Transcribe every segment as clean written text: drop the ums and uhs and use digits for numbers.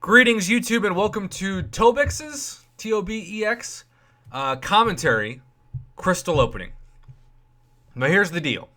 Greetings, YouTube, and welcome to Tobex's T-O-B-E-X commentary crystal opening. Now, here's the deal.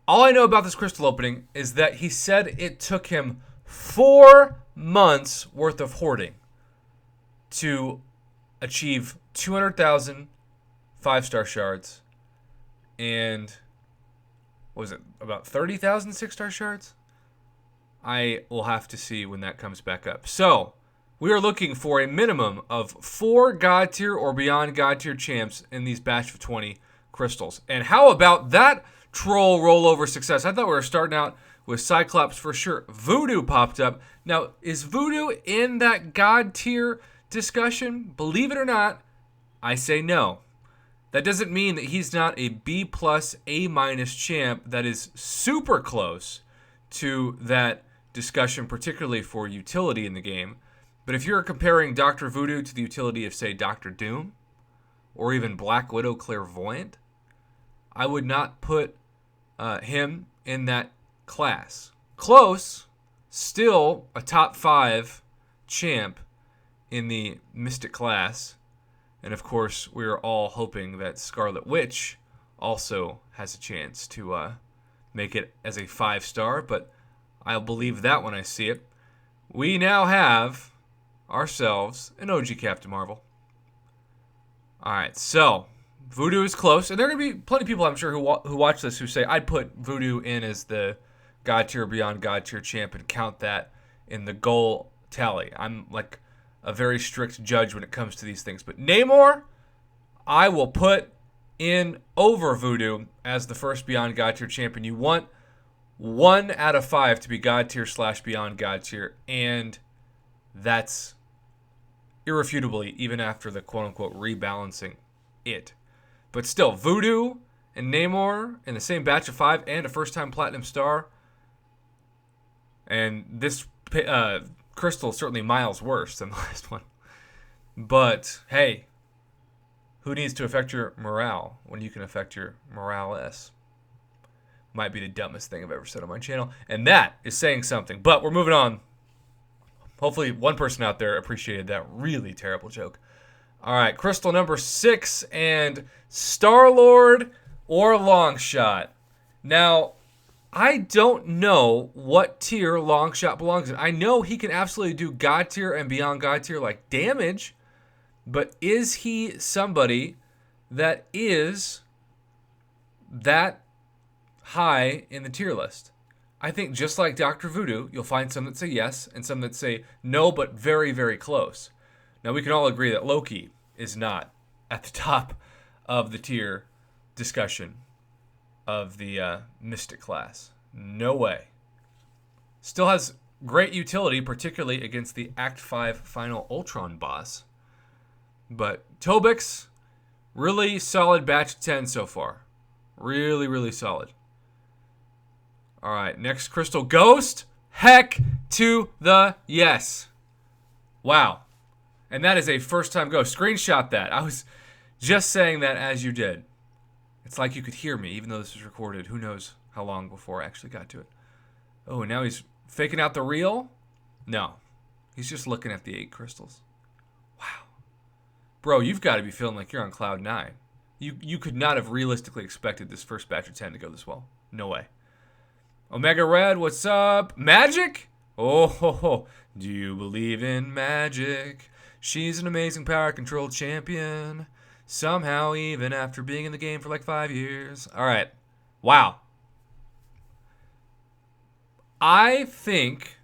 All I know about this crystal opening is that he said it took him 4 months worth of hoarding to achieve 200,000 5-star shards and, what was it, about 30,000 6-star shards? I will have to see when that comes back up. So, we are looking for a minimum of 4 God tier or beyond God tier champs in these batch of 20 crystals. And how about that troll rollover success? I thought we were starting out with Cyclops for sure. Voodoo popped up. Now, is Voodoo in that God tier discussion? Believe it or not, I say no. That doesn't mean that he's not a B+, A- champ that is super close to that discussion, particularly for utility in the game. But if you're comparing Dr. Voodoo to the utility of, say, Dr. Doom or even Black Widow Clairvoyant, I would not put him in that class. Close, still a top 5 champ in the Mystic class. And of course, we are all hoping that Scarlet Witch also has a chance to make it as a 5-star, but I'll believe that when I see it. We now have ourselves an OG Captain Marvel. Alright, so Voodoo is close, and there are going to be plenty of people, I'm sure, who watch this who say, I'd put Voodoo in as the God tier beyond God tier champ and count that in the goal tally. I'm like a very strict judge when it comes to these things. But Namor, I will put in over Voodoo as the first beyond God tier champion. You want 1 out of 5 to be God tier / beyond God tier, and that's irrefutably even after the quote-unquote rebalancing it. But still, Voodoo and Namor in the same batch of 5 and a first-time Platinum Star, and this crystal is certainly miles worse than the last one. But, hey, who needs to affect your morale when you can affect your morale-less? Might be the dumbest thing I've ever said on my channel, and that is saying something. But we're moving on. Hopefully one person out there appreciated that really terrible joke. All right, crystal number 6, and Star-Lord or Longshot. Now, I don't know what tier Longshot belongs in. I know he can absolutely do God tier and beyond God tier like damage, but is he somebody that is that high in the tier list? I think just like Dr. Voodoo, you'll find some that say yes and some that say no, but very, very close. Now, we can all agree that Loki is not at the top of the tier discussion of the Mystic class. No way. Still has great utility, particularly against the Act 5 final Ultron boss. But Tobex, really solid batch 10 so far. Really, really solid. All right, next crystal, Ghost. Heck to the yes. Wow. And that is a first-time Ghost. Screenshot that. I was just saying that as you did. It's like you could hear me, even though this was recorded. Who knows how long before I actually got to it. Oh, and now he's faking out the reel? No. He's just looking at the 8 crystals. Wow. Bro, you've got to be feeling like you're on cloud 9. You could not have realistically expected this first batch of 10 to go this well. No way. Omega Red, what's up? Magic? Oh, ho, ho. Do you believe in magic? She's an amazing power control champion. Somehow, even after being in the game for like 5 years. All right. Wow. I think,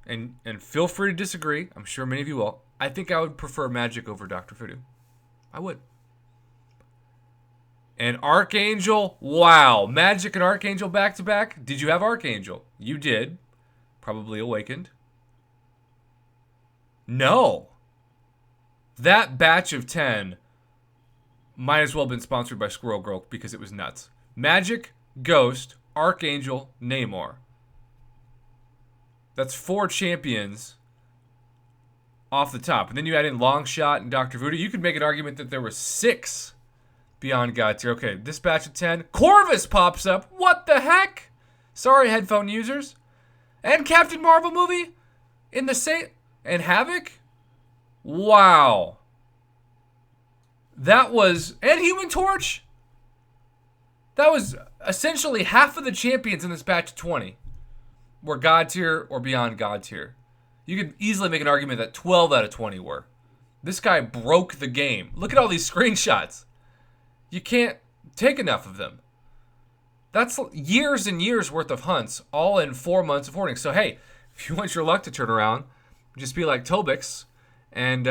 and feel free to disagree, I'm sure many of you will, I think I would prefer Magic over Dr. Voodoo. I would. And Archangel, wow. Magic and Archangel back-to-back. Did you have Archangel? You did. Probably Awakened. No. That batch of 10 might as well have been sponsored by Squirrel Girl because it was nuts. Magic, Ghost, Archangel, Namor. That's 4 champions off the top. And then you add in Longshot and Dr. Voodoo. You could make an argument that there were 6 beyond God tier. Okay, this batch of 10. Corvus pops up. What the heck? Sorry, headphone users. And Captain Marvel movie in the same And Havoc? Wow. That was... And Human Torch? That was essentially half of the champions in this batch of 20 were God tier or beyond God tier. You could easily make an argument that 12 out of 20 were. This guy broke the game. Look at all these screenshots. You can't take enough of them. That's years and years worth of hunts, all in 4 months of hoarding. So, hey, if you want your luck to turn around, just be like Tobix and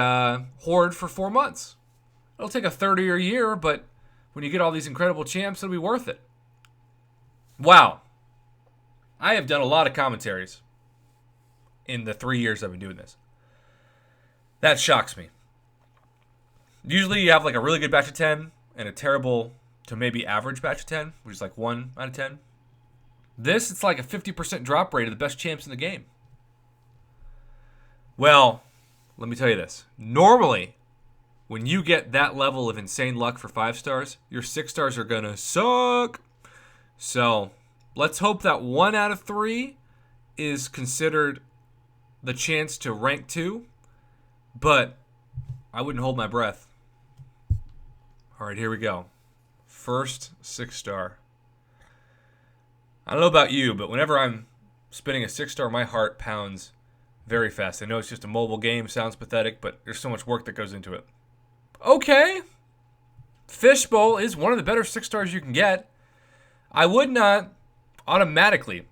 hoard for 4 months. It'll take a third of your year, but when you get all these incredible champs, it'll be worth it. Wow. I have done a lot of commentaries in the 3 years I've been doing this. That shocks me. Usually you have like a really good batch of 10 and a terrible to maybe average batch of 10, which is like 1 out of 10. This, it's like a 50% drop rate of the best champs in the game. Well, let me tell you this. Normally, when you get that level of insane luck for 5 stars, your 6 stars are going to suck. So, let's hope that 1 out of 3 is considered the chance to rank 2. But I wouldn't hold my breath. All right, here we go. First 6 star. I don't know about you, but whenever I'm spinning a 6 star, my heart pounds very fast. I know it's just a mobile game, sounds pathetic, but there's so much work that goes into it. Okay. Fishbowl is one of the better 6 stars you can get. I would not automatically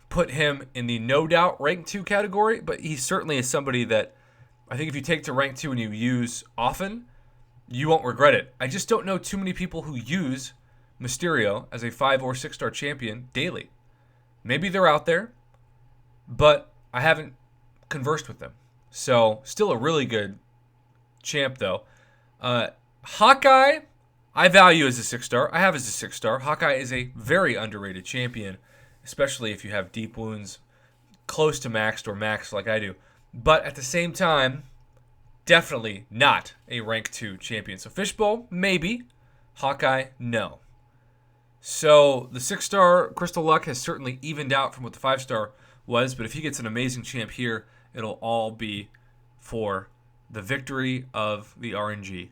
put him in the no doubt rank 2 category, but he certainly is somebody that I think if you take to rank 2 and you use often, you won't regret it. I just don't know too many people who use Mysterio as a 5 or 6 star champion daily. Maybe they're out there, but I haven't conversed with them. So, still a really good champ, though. Hawkeye, I value as a 6 star. I have as a 6 star. Hawkeye is a very underrated champion, especially if you have deep wounds close to maxed or maxed like I do. But at the same time, definitely not a rank 2 champion. So Fishbowl, maybe. Hawkeye, no. So the 6 star Crystal Luck has certainly evened out from what the 5 star was. But if he gets an amazing champ here, it'll all be for the victory of the RNG.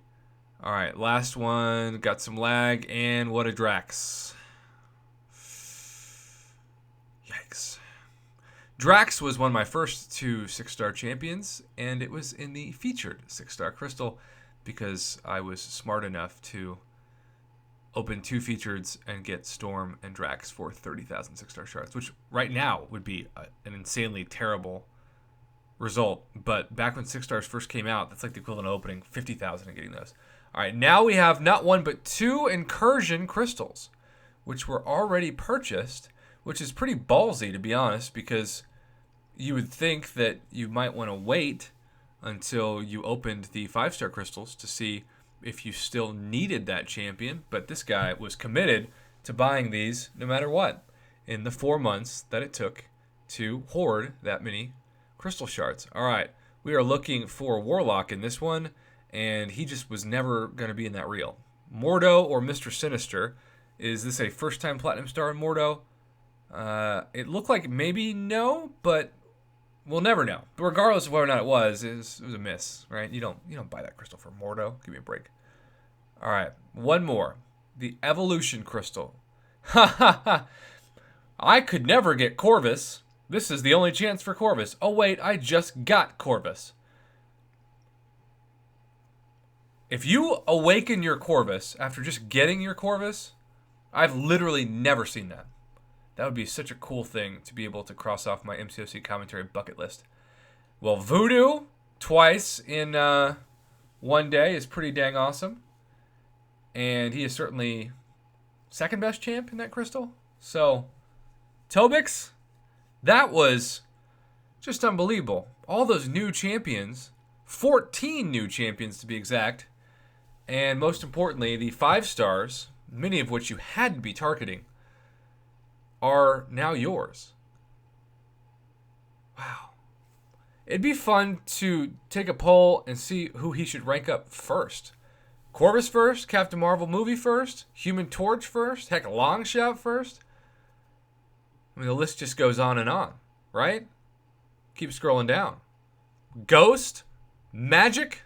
All right, last one. Got some lag, and what a Drax. Yikes. Drax was one of my first 2 6-star champions, and it was in the featured 6-star crystal because I was smart enough to open 2 featureds and get Storm and Drax for 30,000 6-star shards, which right now would be an insanely terrible result. But back when 6 stars first came out, that's like the equivalent of opening 50,000 and getting those. All right, now we have not 1 but 2 incursion crystals, which were already purchased, which is pretty ballsy to be honest, because you would think that you might want to wait until you opened the 5-star crystals to see if you still needed that champion. But this guy was committed to buying these no matter what in the 4 months that it took to hoard that many crystal shards. All right, we are looking for Warlock in this one, and he just was never going to be in that reel. Mordo or Mr. Sinister. Is this a first-time Platinum Star in Mordo? It looked like maybe no, but we'll never know. But regardless of whether or not it was a miss, right? You don't buy that crystal for Mordo. Give me a break. All right, one more. The Evolution Crystal. Ha ha ha! I could never get Corvus. This is the only chance for Corvus. Oh wait, I just got Corvus. If you awaken your Corvus after just getting your Corvus, I've literally never seen that. That would be such a cool thing to be able to cross off my MCOC commentary bucket list. Well, Voodoo twice in 1 day is pretty dang awesome. And he is certainly second best champ in that crystal. So, Tobix, that was just unbelievable. All those new champions, 14 new champions to be exact. And most importantly, the 5 stars, many of which you had to be targeting, are now yours. Wow. It'd be fun to take a poll and see who he should rank up first. Corvus first, Captain Marvel movie first, Human Torch first, heck, Longshot first. I mean, the list just goes on and on, right? Keep scrolling down. Ghost, Magic,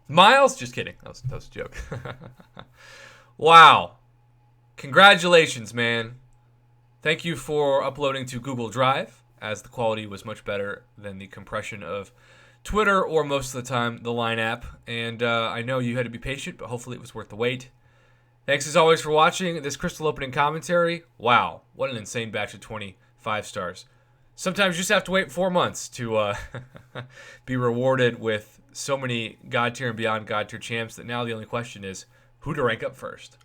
Miles. Just kidding. That was a joke. Wow. Congratulations, man. Thank you for uploading to Google Drive, as the quality was much better than the compression of Twitter or most of the time the Line app. And I know you had to be patient, but hopefully it was worth the wait. Thanks as always for watching this crystal opening commentary. Wow, what an insane batch of 25 stars. Sometimes you just have to wait 4 months to be rewarded with so many God tier and beyond God tier champs that now the only question is who to rank up first.